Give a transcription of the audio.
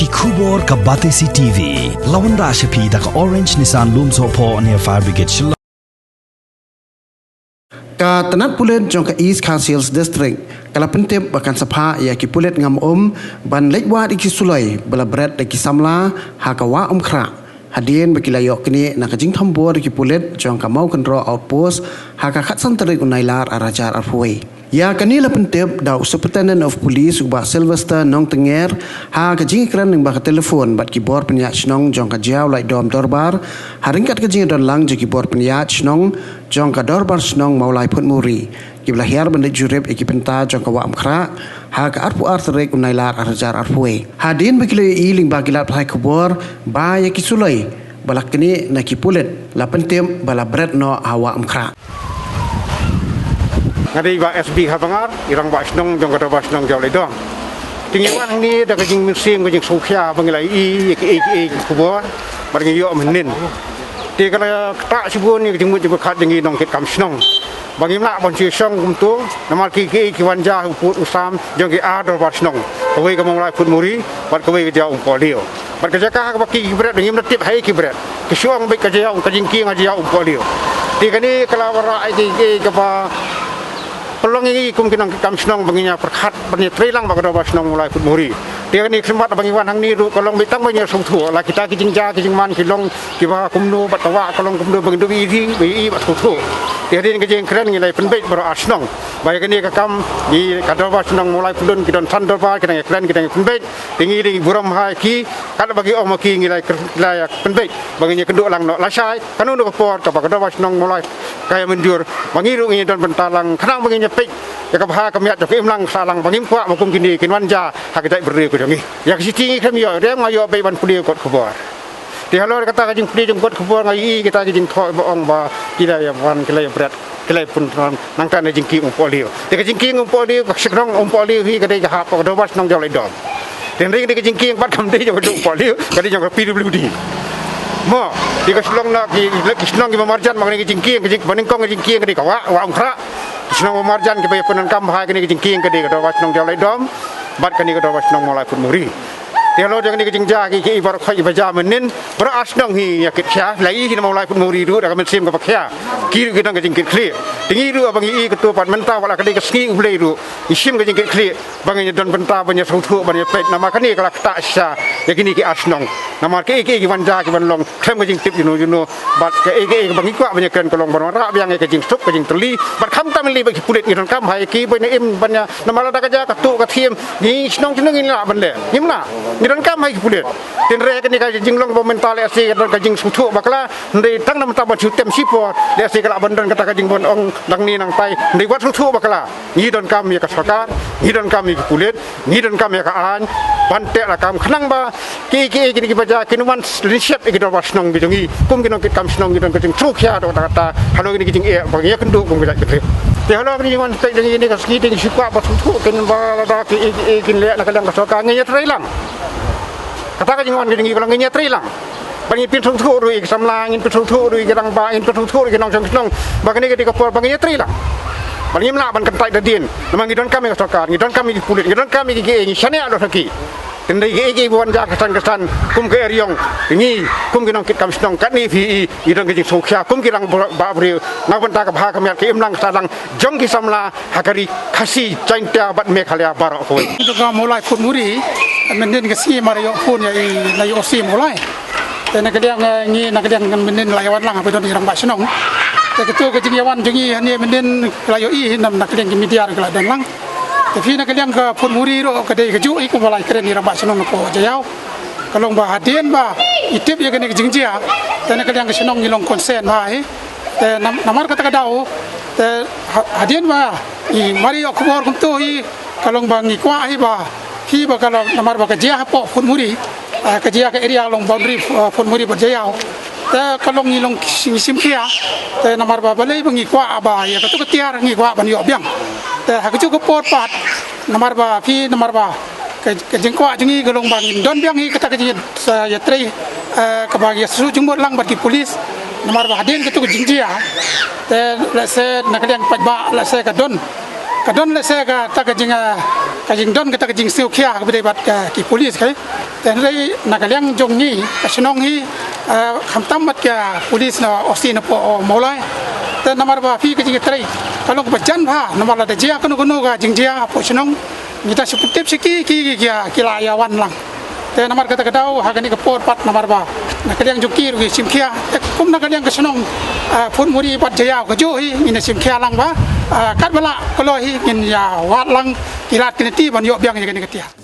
Kubor ka Batesi TV. Lawan Rashapi da ka Orange Nissan Lumso po near Fire Brigade. Ka tanat pulet jong ka East Councils District kala pentep bahkan sapha ya ki pulet ngam ban lekwa iki sulai bala berat ki samla hakawa khra hadien bakilayok kini nak jing thambor ki pulet jong ka mau control outpost haka khat santarik unailar arajar arfuai ya kanila pentep da Superintendent of Police ubah Sylvester Nong Tenger ha ka jing kran ning ba telefon bat ki bor penya snong jong ka jaw lai dom dorbar haringkat ka jing don lang je ki bor penya snong jong ka dorbar snong maulai put muri ki belahir benda jurep ekipenta jong ka wa amkhra ha ka arpu artrek unailar arajar arfuai hadin bakilay iling bagilat phai kubor ba ya ki sulai balak kini na ki pulet la pentem bala bret no hawa amkhra ngadi ba SB habangar irang ba snong jong kata ba snong jauh ledong tinggal ni dah kajing musim kajing sukya bangilai i kubur barang yo menin ti kala tak sibun ni kajing mut kat dengi nong kit kam snong bagi nak bon chi song kumtu namal ki wanja put usam jong ki ador ba snong kawai ka mong lai put muri bat kawai ka jau polio bat ka jaka ka ki bret dengi natip hai ki bret ki suang baik ka jau kajing ki ngaji jau polio ti kani kala wara ai ka ba pelong ini kum kinang kam snong banginya perkhat bani trilang bagado ba snong mulai put muri dia ni khmat bangi wan hang ni ru kolong bitang banyak song thu la kita kijing ja kijing man kilong kiba kumnu batawa kolong kumnu bangi dubi bi bat thu dia ni kijing keren ngi lai penbait baro asnong baik ni ka kam di kado ba snong mulai pulun kidon sandor ba kidang keren kidang penbait tingi di buram hai ki kada bagi om ki ngi lai penbait banginya keduk lang no lasai kanu no por ka bagado ba snong mulai kaya menjur bangi ru ngi don bentalang kenang banginya pek ya kabha kamiat jok imlang salang bangim kwa makum kini kinwanja hakitai beri kudangi ya kisiti kami yo rem ayo be ban puli kot kubor di halor kata kajing puli jong kot kubor ngai kita kajing thoi boong ba kila ya wan kila ya berat kila pun nang tan jing ki polio de kajing ki polio sekrong polio hi kadai ha pa do bas nong jol dom den ring de kajing ki bat kam de jong polio kadai jong PWD mo di kaslong na ki kisnong ki marjan mangi kajing ki kajing baningkong kajing ki kadai kawa wa amkhra Senang marjan kita punya penan bahaya kini kejengking kedi kita was nong jalai dom, bat kini kita was nong mulai pun muri. Tiada jangan kejeng jagi ki ibarat kau ibaja menin beras nong hi ya kita lagi kita mulai pun muri dulu dah kami sim ke pakai kiri kita kejengking clear. Tinggi dulu abang i ketua pat mentah wala kedi keski ulai dulu isim kejengking clear. Bangnya don mentah banyak suatu banyak pet nama kini kalau tak sah ya kini ki asnong. Nama ki wanja ki long klem kejeng tip juno bat ke bangi kuat banyak kan kolong berwarna yang kejeng sup kejeng teli bat kam tam li bagi kulit kita kam hai ki banyak banyak nama lada kerja ketuk ketiem ni senong senong ini lah benda ni mana ni dan kam hai kulit tin re kan ni kejeng long mental asi dan kejeng sutu bakla ndai tang nama tabat jutem sipo dia asi kala bandan kata kejeng bon ong dang ni nang tai ndai wat sutu bakla ni dan kam ya kasakar ni dan kam ya kulit ni dan kam ya kaan bantek lah kam kenang ba ki baca kinuman leadership kita was nong bijongi kum kinong kam snong kita kejeng trukya do kata halo ini kejeng bagi kenduk kum kita betre te halo ini man tek dengan ini kaski ting sikwa ba tu ken ba da ki le na kadang kasoka ngenya trailang kata kejeng wan kejeng kalau ngenya trailang bagi pin tu ru ik samlang in tu ru kadang ba in tu ru kinong snong bagi ni ketika por bagi trailang bagi mla ban kentai dadin namang idon kami kasoka idon kami kulit idon kami ki shane ado saki tendai ke buan jak kesan kum ke eriong ini kum kinong kit kam snong kat ni vi idong ke sokya kum kirang ba bri nak benta ka bha kamiat ke imlang sadang jong ki samla hakari khasi chainta bat mekhalya barok koi juga mulai pun muri menden ke si mario pun ya lai osi mulai dan nak dia ni nak dia menden layawan lang apa don irang ba snong te ketu ke jingyawan jingi hani menden layo i nam nak dia media ke dan lang tapi nak kalian ke pun muri ro kedai keju ikut balai keren ni rabak senong ko jayau kalau bah hadien bah itip ya kene jingjia dan kalian ke senong ngilong konsen bah te namar kata kadau te hadien bah i mari ok bor kum tu i kalau bah ngikwa hi bah kalau namar bah kejia po pun muri kejia ke area long boundary pun muri berjayau te kalau ngilong sim kia te namar bah balai ngikwa bah ya ketu ketiar ngikwa ban yo biang te hak cukup pot pat nomor ba pi nomor ba ke jengkwa jengi golong bangin don biang hi kata ke ya trei ke bagi su jengmot lang bagi polis nomor ba hadin ke tu jingjia te la se nak yang pat ba la se ka don la se ka ta ke jinga kajing don kata kajing siu kia kepada bat ki polis kai dan dari nakaliang jong ni kasenong hi khamtam mat kia polis na osi na po molai dan nomor ba fi kajing trai kalau ke bajan ha nomor la jia kono ga jing jia po senong kita seputip siki ki kila yawan lang dan nomor kata kadau hagani ke por pat nomor ba nakaliang jukir ki sim kia kum nakaliang kasenong pun muri pat jaya ke jo hi ina sim kia lang ba kat bala kalau hi ngin ya wat lang kilat kiniti ban yo biang ya kini ketia